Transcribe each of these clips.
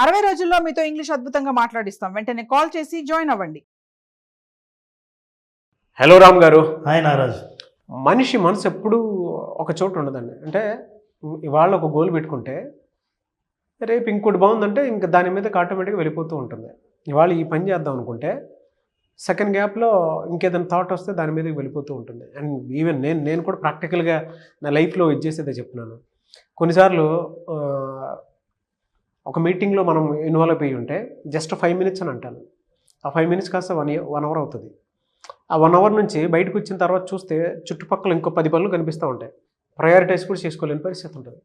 60 రోజుల్లో మీతో ఇంగ్లీష్ అద్భుతంగా మాట్లాడిస్తాం. వెంటనే కాల్ చేసి జాయిన్ అవ్వండి. హలో రామ్ గారు. హాయ్ నాగరాజ్. మనిషి మనసు ఎప్పుడూ ఒక చోట ఉండదండి. అంటే ఇవాళ ఒక గోల్ పెట్టుకుంటే రేపు ఇంకోటి బాగుందంటే ఇంకా దాని మీదకి ఆటోమేటిక్గా వెళ్ళిపోతూ ఉంటుంది. ఇవాళ ఈ పని చేద్దాం అనుకుంటే సెకండ్ గ్యాప్లో ఇంకేదైనా థాట్ వస్తే దాని మీదకి వెళ్ళిపోతూ ఉంటుంది. అండ్ ఈవెన్ నేను కూడా ప్రాక్టికల్గా నా లైఫ్లో ఇది చేసేదే చెప్తున్నాను. కొన్నిసార్లు ఒక మీటింగ్లో మనం ఇన్వాల్వ్ అయ్యి ఉంటే జస్ట్ 5 minutes అని అంటాను. ఆ 5 minutes కాస్త 1 hour అవుతుంది. ఆ 1 hour నుంచి బయటకు వచ్చిన తర్వాత చూస్తే చుట్టుపక్కల ఇంకో 10 పనులు కనిపిస్తూ ఉంటాయి. ప్రయారిటైజ్ కూడా చేసుకోలేని పరిస్థితి ఉంటుంది.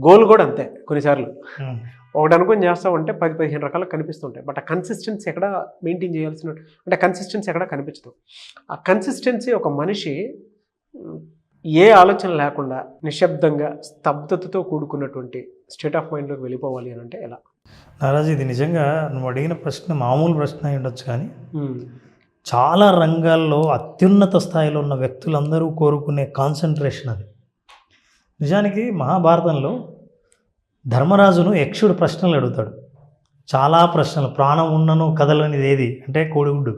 గోల్ కూడా అంతే. కొన్నిసార్లు ఒకటి అనుకుని చేస్తూ ఉంటే 10-15 రకాలు కనిపిస్తుంటాయి. బట్ ఆ కన్సిస్టెన్సీ ఎక్కడ మెయింటైన్ చేయాల్సిన అంటే కన్సిస్టెన్సీ ఎక్కడ కనిపించదు. ఆ కన్సిస్టెన్సీ ఒక మనిషి ఏ ఆలోచన లేకుండా నిశ్శబ్దంగా స్తబ్దతతో కూడుకున్నటువంటి స్టేట్ ఆఫ్ మైండ్లోకి వెళ్ళిపోవాలి అని అంటే ఎలా? నారాజు, ఇది నిజంగా నువ్వు అడిగిన ప్రశ్న మామూలు ప్రశ్న అయి ఉండొచ్చు, కానీ చాలా రంగాల్లో అత్యున్నత స్థాయిలో ఉన్న వ్యక్తులందరూ కోరుకునే కాన్సన్ట్రేషన్ అది. నిజానికి మహాభారతంలో ధర్మరాజును యక్షుడు ప్రశ్నలు అడుగుతాడు. చాలా ప్రశ్నలు. ప్రాణం ఉన్నను కదలనిది ఏది అంటే కోడిగుడ్డు.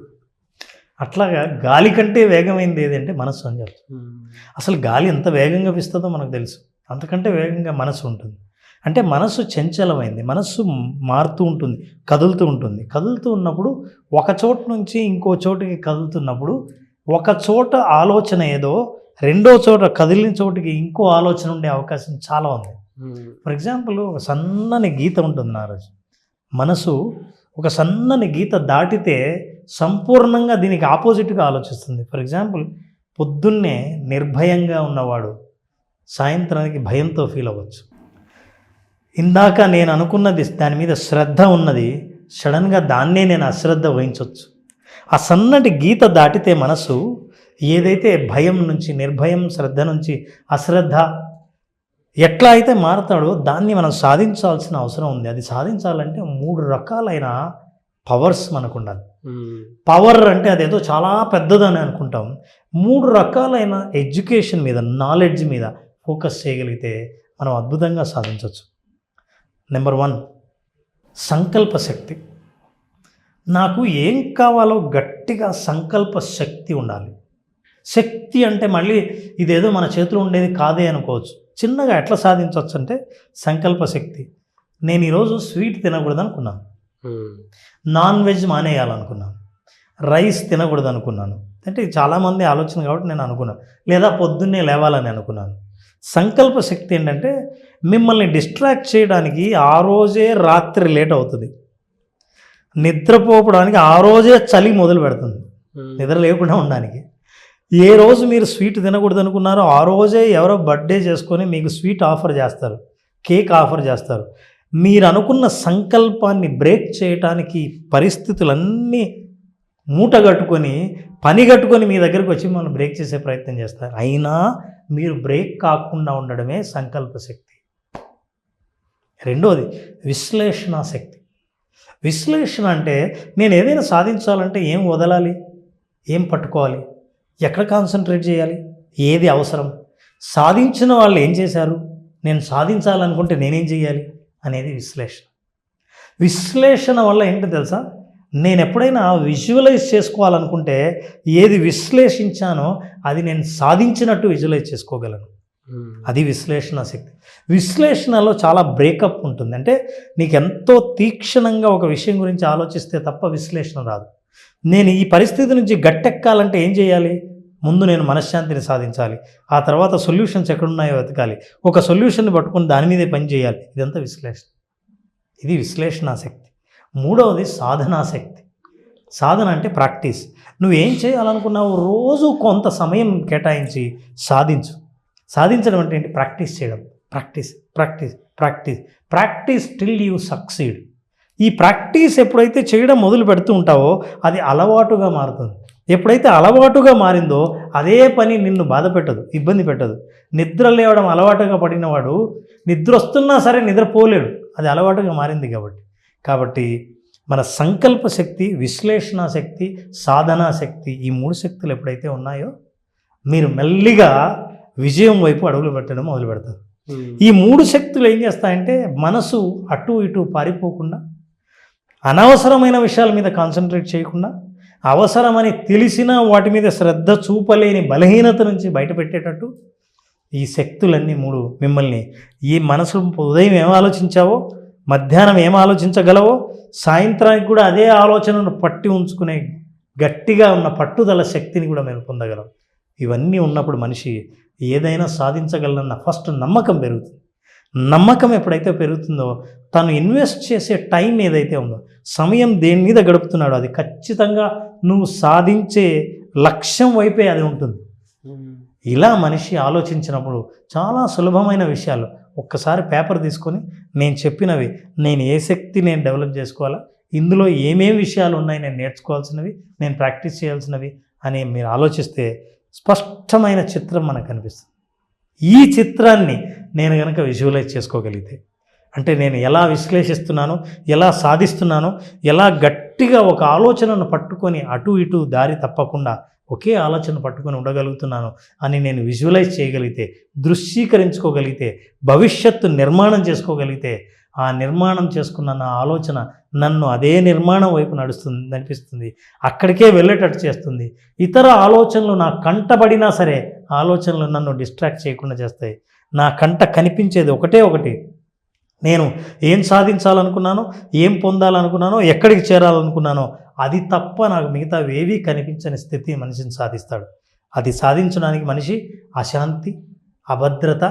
అట్లాగా గాలి కంటే వేగమైనది ఏది అంటే మనస్సు అని చెప్తాడు. అసలు గాలి ఎంత వేగంగా వీస్తుందో మనకు తెలుసు. అంతకంటే వేగంగా మనసు ఉంటుంది. అంటే మనస్సు చంచలమైంది. మనస్సు మారుతూ ఉంటుంది, కదులుతూ ఉంటుంది. కదులుతూ ఉన్నప్పుడు ఒక చోటు నుంచి ఇంకో చోటుకి కదులుతున్నప్పుడు ఒక చోట ఆలోచన ఏదో రెండో చోట కదిలిన చోటుకి ఇంకో ఆలోచన ఉండే అవకాశం చాలా ఉంది. ఫర్ ఎగ్జాంపుల్, ఒక సన్నని గీత ఉంటుంది నారాజు. మనసు ఒక సన్నని గీత దాటితే సంపూర్ణంగా దీనికి ఆపోజిట్గా ఆలోచిస్తుంది. ఫర్ ఎగ్జాంపుల్, పొద్దున్నే నిర్భయంగా ఉన్నవాడు సాయంత్రానికి భయంతో ఫీల్ అవ్వచ్చు. ఇందాక నేను అనుకున్నది దాని మీద శ్రద్ధ ఉన్నది, సడన్గా దాన్నే నేను అశ్రద్ధ వహించవచ్చు. ఆ సన్నటి గీత దాటితే మనసు ఏదైతే భయం నుంచి, నిర్భయం, శ్రద్ధ నుంచి అశ్రద్ధ ఎట్లా అయితే మారతాడో దాన్ని మనం సాధించాల్సిన అవసరం ఉంది. అది సాధించాలంటే 3 రకాలైన పవర్స్ మనకు ఉండాలి. పవర్ అంటే అదేదో చాలా పెద్దదని అనుకుంటాం. 3 రకాలైన ఎడ్యుకేషన్ మీద, నాలెడ్జ్ మీద ఫోకస్ చేయగలిగితే మనం అద్భుతంగా సాధించవచ్చు. నెంబర్ 1, సంకల్ప శక్తి. నాకు ఏం కావాలో గట్టిగా సంకల్ప శక్తి ఉండాలి. శక్తి అంటే మళ్ళీ ఇదేదో మన చేతిలో ఉండేది కాదే అనుకోవచ్చు. చిన్నగా ఎట్లా సాధించవచ్చు అంటే సంకల్ప శక్తి. నేను ఈరోజు స్వీట్ తినకూడదు అనుకున్నాను, నాన్ వెజ్ మానేయాలనుకున్నాను, రైస్ తినకూడదు అనుకున్నాను. అంటే చాలామంది ఆలోచన కాబట్టి నేను అనుకున్నాను. లేదా పొద్దున్నే లేవాలని అనుకున్నాను. సంకల్ప శక్తి ఏంటంటే మిమ్మల్ని డిస్ట్రాక్ట్ చేయడానికి ఆ రోజే రాత్రి లేట్ అవుతుంది, నిద్రపోవడానికి ఆ రోజే చలి మొదలు పెడుతుంది, నిద్ర లేకుండా ఉండడానికి. ఏ రోజు మీరు స్వీట్ తినకూడదు అనుకున్నారో ఆ రోజే ఎవరో బర్త్డే చేసుకొని మీకు స్వీట్ ఆఫర్ చేస్తారు, కేక్ ఆఫర్ చేస్తారు. మీరు అనుకున్న సంకల్పాన్ని బ్రేక్ చేయడానికి పరిస్థితులన్నీ మూటగట్టుకొని, పని కట్టుకొని మీ దగ్గరికి వచ్చి మనం బ్రేక్ చేసే ప్రయత్నం చేస్తారు. అయినా మీరు బ్రేక్ కాకుండా ఉండడమే సంకల్ప శక్తి. రెండోది విశ్లేషణ శక్తి. విశ్లేషణ అంటే నేను ఏదైనా సాధించాలంటే ఏం వదలాలి, ఏం పట్టుకోవాలి, ఎక్కడ కాన్సన్ట్రేట్ చేయాలి, ఏది అవసరం, సాధించిన వాళ్ళు ఏం చేశారు, నేను సాధించాలనుకుంటే నేనేం చేయాలి అనేది విశ్లేషణ. విశ్లేషణ వల్ల ఏంటో తెలుసా, నేను ఎప్పుడైనా విజువలైజ్ చేసుకోవాలనుకుంటే ఏది విశ్లేషించానో అది నేను సాధించినట్టు విజువలైజ్ చేసుకోగలను. అది విశ్లేషణ శక్తి. విశ్లేషణలో చాలా బ్రేకప్ ఉంటుంది. అంటే నీకు ఎంతో తీక్షణంగా ఒక విషయం గురించి ఆలోచిస్తే తప్ప విశ్లేషణ రాదు. నేను ఈ పరిస్థితి నుంచి గట్టెక్కాలంటే ఏం చేయాలి, ముందు నేను మనశ్శాంతిని సాధించాలి, ఆ తర్వాత సొల్యూషన్స్ ఎక్కడున్నాయో వెతకాలి, ఒక సొల్యూషన్ని పట్టుకొని దాని మీదే పని చేయాలి. ఇదంతా విశ్లేషణ. ఇది విశ్లేషణ శక్తి. మూడవది సాధనా శక్తి. సాధన అంటే ప్రాక్టీస్. నువ్వేం చేయాలనుకున్నావు రోజు కొంత సమయం కేటాయించి సాధించు. సాధించడం అంటే ఏంటి? ప్రాక్టీస్ చేయడం. Practice practice practice practice till you succeed. ఈ ప్రాక్టీస్ ఎప్పుడైతే చేయడం మొదలు పెడుతూ ఉంటావో అది అలవాటుగా మారుతుంది. ఎప్పుడైతే అలవాటుగా మారిందో అదే పని నిన్ను బాధ పెట్టదు, ఇబ్బంది పెట్టదు. నిద్ర లేవడం అలవాటుగా పడినవాడు నిద్ర వస్తున్నా సరే నిద్రపోలేడు, అది అలవాటుగా మారింది కాబట్టి మన సంకల్ప శక్తి, విశ్లేషణ శక్తి, సాధనా శక్తి, ఈ 3 శక్తులు ఎప్పుడైతే ఉన్నాయో మీరు మెల్లిగా విజయం వైపు అడుగులు పెట్టడం మొదలు పెడతారు. ఈ 3 శక్తులు ఏం చేస్తాయంటే మనసు అటు ఇటు పారిపోకుండా, అనవసరమైన విషయాల మీద కాన్సన్ట్రేట్ చేయకుండా, అవసరమని తెలిసినా వాటి మీద శ్రద్ధ చూపలేని బలహీనత నుంచి బయటపెట్టేటట్టు ఈ శక్తులన్నీ 3 మిమ్మల్ని ఈ మనసు ఉదయం ఏం ఆలోచించావో, మధ్యాహ్నం ఏం ఆలోచించగలవో, సాయంత్రానికి కూడా అదే ఆలోచనను పట్టి ఉంచుకునే గట్టిగా ఉన్న పట్టుదల శక్తిని కూడా మేము పొందగలం. ఇవన్నీ ఉన్నప్పుడు మనిషి ఏదైనా సాధించగలన్న ఫస్ట్ నమ్మకం పెరుగుతుంది. నమ్మకం ఎప్పుడైతే పెరుగుతుందో తను ఇన్వెస్ట్ చేసే టైం ఏదైతే ఉందో, సమయం దేని మీద గడుపుతున్నాడో అది ఖచ్చితంగా నువ్వు సాధించే లక్ష్యం వైపే అది ఉంటుంది. ఇలా మనిషి ఆలోచించినప్పుడు చాలా సులభమైన విషయాలు ఒక్కసారి పేపర్ తీసుకొని నేను చెప్పినవి, నేను ఏ శక్తి నేను డెవలప్ చేసుకోవాలా, ఇందులో ఏమేమి విషయాలు ఉన్నాయి నేను నేర్చుకోవాల్సినవి, నేను ప్రాక్టీస్ చేయాల్సినవి అని మీరు ఆలోచిస్తే స్పష్టమైన చిత్రం మనకు కనిపిస్తుంది. ఈ చిత్రాన్ని నేను కనుక విజువలైజ్ చేసుకోగలిగితే, అంటే నేను ఎలా విశ్లేషిస్తున్నాను, ఎలా సాధిస్తున్నాను, ఎలా గట్టిగా ఒక ఆలోచనను పట్టుకొని అటు ఇటు దారి తప్పకుండా ఒకే ఆలోచన పట్టుకొని ఉండగలుగుతున్నాను అని నేను విజువలైజ్ చేయగలిగితే, దృశ్యీకరించుకోగలిగితే, భవిష్యత్తు నిర్మాణం చేసుకోగలిగితే, ఆ నిర్మాణం చేసుకున్న నా ఆలోచన నన్ను అదే నిర్మాణం వైపు నడిపిస్తుంది, అక్కడికే వెళ్ళేటట్టు చేస్తుంది. ఇతర ఆలోచనలు నా కంటబడినా సరే ఆలోచనలు నన్ను డిస్ట్రాక్ట్ చేయకుండా చేస్తాయి. నా కంట కనిపించేది ఒకటి, నేను ఏం సాధించాలనుకున్నానో, ఏం పొందాలనుకున్నానో, ఎక్కడికి చేరాలనుకున్నానో అది తప్ప నాకు మిగతా ఏవీ కనిపించని స్థితి మనిషిని సాధిస్తాడు. అది సాధించడానికి మనిషి అశాంతి, అభద్రత,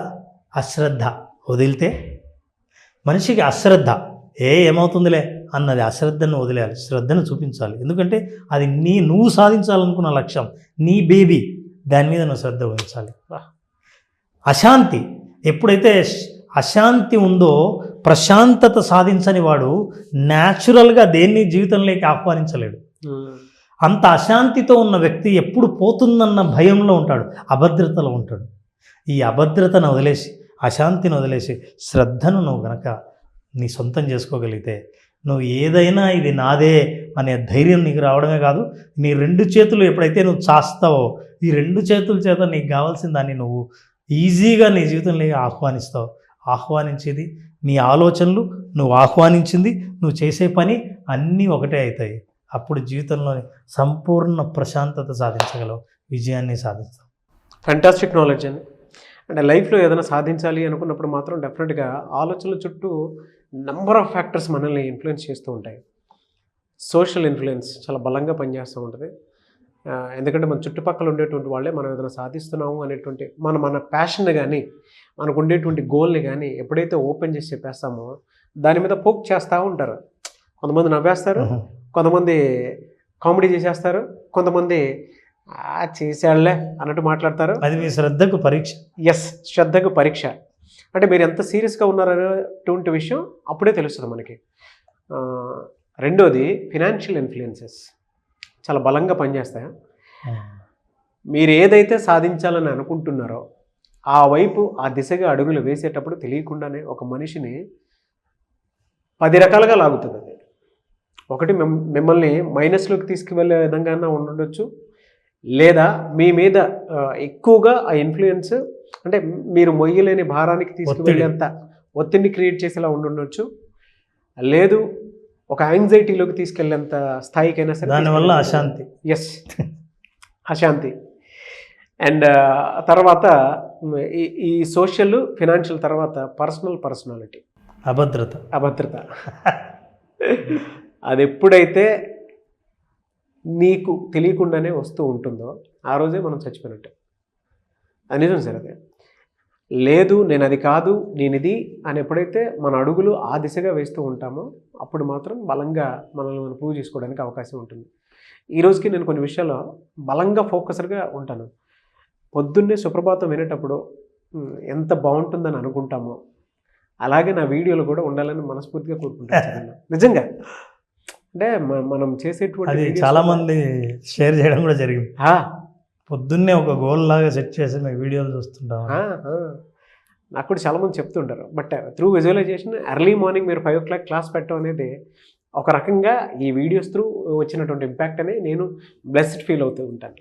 అశ్రద్ధ వదిలితే, మనిషికి అశ్రద్ధ ఏమవుతుందిలే అన్నది అశ్రద్ధను వదిలేయాలి, శ్రద్ధను చూపించాలి. ఎందుకంటే అది నువ్వు సాధించాలనుకున్న లక్ష్యం, నీ బేబీ, దాని మీద నువ్వు శ్రద్ధ వహించాలి. అశాంతి ఎప్పుడైతే అశాంతి ఉందో, ప్రశాంతత సాధించని వాడు న్యాచురల్గా దేన్ని జీవితంలోకి ఆహ్వానించలేడు. అంత అశాంతితో ఉన్న వ్యక్తి ఎప్పుడు పోతుందన్న భయంలో ఉంటాడు, అభద్రతలో ఉంటాడు. ఈ అభద్రతను వదిలేసి, అశాంతిని వదిలేసి, శ్రద్ధను నువ్వు గనక నీ సొంతం చేసుకోగలిగితే, నువ్వు ఏదైనా ఇది నాదే అనే ధైర్యం నీకు రావడమే కాదు, నీ 2 చేతులు ఎప్పుడైతే నువ్వు చాస్తావో, ఈ 2 చేతుల చేత నీకు కావాల్సిన దాన్ని నువ్వు ఈజీగా నీ జీవితంలోకి ఆహ్వానిస్తావు. ఆహ్వానించేది నీ ఆలోచనలు, నువ్వు ఆహ్వానించింది, నువ్వు చేసే పని అన్నీ ఒకటే అవుతాయి. అప్పుడు జీవితంలోని సంపూర్ణ ప్రశాంతత సాధించగలవు, విజయాన్ని సాధిస్తావు. ఫ్యాంటాస్టిక్ నాలెడ్జ్ అండి. అంటే లైఫ్లో ఏదైనా సాధించాలి అనుకున్నప్పుడు మాత్రం డెఫినెట్గా ఆలోచనల చుట్టూ నెంబర్ ఆఫ్ ఫ్యాక్టర్స్ మనల్ని ఇన్ఫ్లుయెన్స్ చేస్తూ ఉంటాయి. సోషల్ ఇన్ఫ్లుయెన్స్ చాలా బలంగా పనిచేస్తూ ఉంటుంది. ఎందుకంటే మన చుట్టుపక్కల ఉండేటువంటి వాళ్ళే మనం ఏదైనా సాధిస్తున్నాము అనేటువంటి మన ప్యాషన్ కానీ, మనకు ఉండేటువంటి గోల్ని కానీ ఎప్పుడైతే ఓపెన్ చేసి చెప్పేస్తామో దాని మీద పోక్ చేస్తూ ఉంటారు. కొంతమంది నవ్వేస్తారు, కొంతమంది కామెడీ చేసేస్తారు, కొంతమంది చేసేళ్లే అన్నట్టు మాట్లాడతారు. అది మీ శ్రద్ధకు పరీక్ష. ఎస్, శ్రద్ధకు పరీక్ష. అంటే మీరు ఎంత సీరియస్గా ఉన్నారనేటువంటి విషయం అప్పుడే తెలుస్తుంది మనకి. రెండోది ఫినాన్షియల్ ఇన్ఫ్లుయెన్సెస్ చాలా బలంగా పనిచేస్తాయి. మీరు ఏదైతే సాధించాలని అనుకుంటున్నారో ఆ వైపు, ఆ దిశగా అడుగులు వేసేటప్పుడు తెలియకుండానే ఒక మనిషిని 10 రకాలుగా లాగుతుంది. అది ఒకటి మిమ్మల్ని మైనస్లోకి తీసుకువెళ్ళే విధంగా ఉండొచ్చు, లేదా మీ మీద ఎక్కువగా ఆ ఇన్ఫ్లుయెన్స్, అంటే మీరు మొయ్యలేని భారానికి తీసుకువెళ్ళేంత ఒత్తిడిని క్రియేట్ చేసేలా ఉండొచ్చు, లేదు ఒక యాంగ్జైటీలోకి తీసుకెళ్ళేంత స్థాయికైనా సరే. దానివల్ల అశాంతి. ఎస్, అశాంతి. అండ్ తర్వాత ఈ సోషల్, ఫినాన్షియల్ తర్వాత పర్సనాలిటీ, అభద్రత. అది ఎప్పుడైతే నీకు తెలియకుండానే వస్తూ ఉంటుందో ఆ రోజే మనం చచ్చిపోయినట్టు. అది నిజం సార్. అదే లేదు, నేను అది కాదు, నేను ఇది అని ఎప్పుడైతే మన అడుగులు ఆ దిశగా వేస్తూ ఉంటామో అప్పుడు మాత్రం బలంగా మనల్ని మనం ప్రూవ్ చేసుకోవడానికి అవకాశం ఉంటుంది. ఈ రోజుకి నేను కొన్ని విషయాల్లో బలంగా ఫోకస్డ్గా ఉంటాను. పొద్దున్నే సుప్రభాతం వినేటప్పుడు ఎంత బాగుంటుందని అనుకుంటామో అలాగే నా వీడియోలు కూడా ఉండాలని మనస్ఫూర్తిగా కోరుకుంటాను. నిజంగా అంటే మనం చేసేటువంటి చాలామంది షేర్ చేయడం కూడా జరిగింది. పొద్దున్నే ఒక గోల్ లాగా సెట్ చేసి మేము వీడియోలు చూస్తుంటాం. నాకు కూడా చాలామంది చెప్తుంటారు. But through visualization early morning మీరు 5 o'clock క్లాస్ పెట్టడం అనేది ఒక రకంగా ఈ వీడియోస్ త్రూ వచ్చినటువంటి ఇంపాక్ట్ అని నేను బ్లెస్డ్ ఫీల్ అవుతూ ఉంటాను.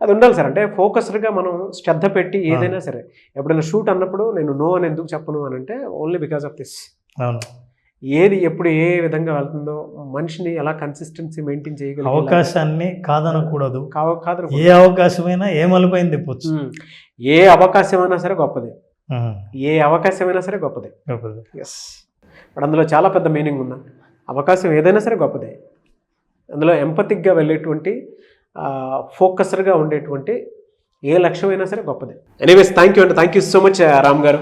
అది ఉండాలి సార్. అంటే ఫోకస్డ్గా మనం శ్రద్ధ పెట్టి ఏదైనా సరే, ఎప్పుడైనా షూట్ అన్నప్పుడు నేను నో అని ఎందుకు చెప్పను అని అంటే ఓన్లీ బికాస్ ఆఫ్ దిస్. అవును, ఏది ఎప్పుడు ఏ విధంగా వెళ్తుందో, మనిషిని ఎలా కన్సిస్టెన్సీ మెయింటైన్ చేయగలిగే అవకాశాన్ని కాదనకూడదు. కాదు. ఏ అవకాశమైనా ఏ మలుపైన తిప్పొచ్చు. ఏ అవకాశమైనా సరే గొప్పదే, ఏ అవకాశమైనా సరే గొప్పదే. ఎస్, ఇప్పుడు అందులో చాలా పెద్ద మీనింగ్ ఉందా. అవకాశం ఏదైనా సరే గొప్పదే. అందులో ఎంపతిక్గా వెళ్ళేటువంటి ఫోకస్డ్గా ఉండేటువంటి ఏ లక్ష్యమైనా సరే గొప్పదే. Anyways, thank you so much Ram గారు.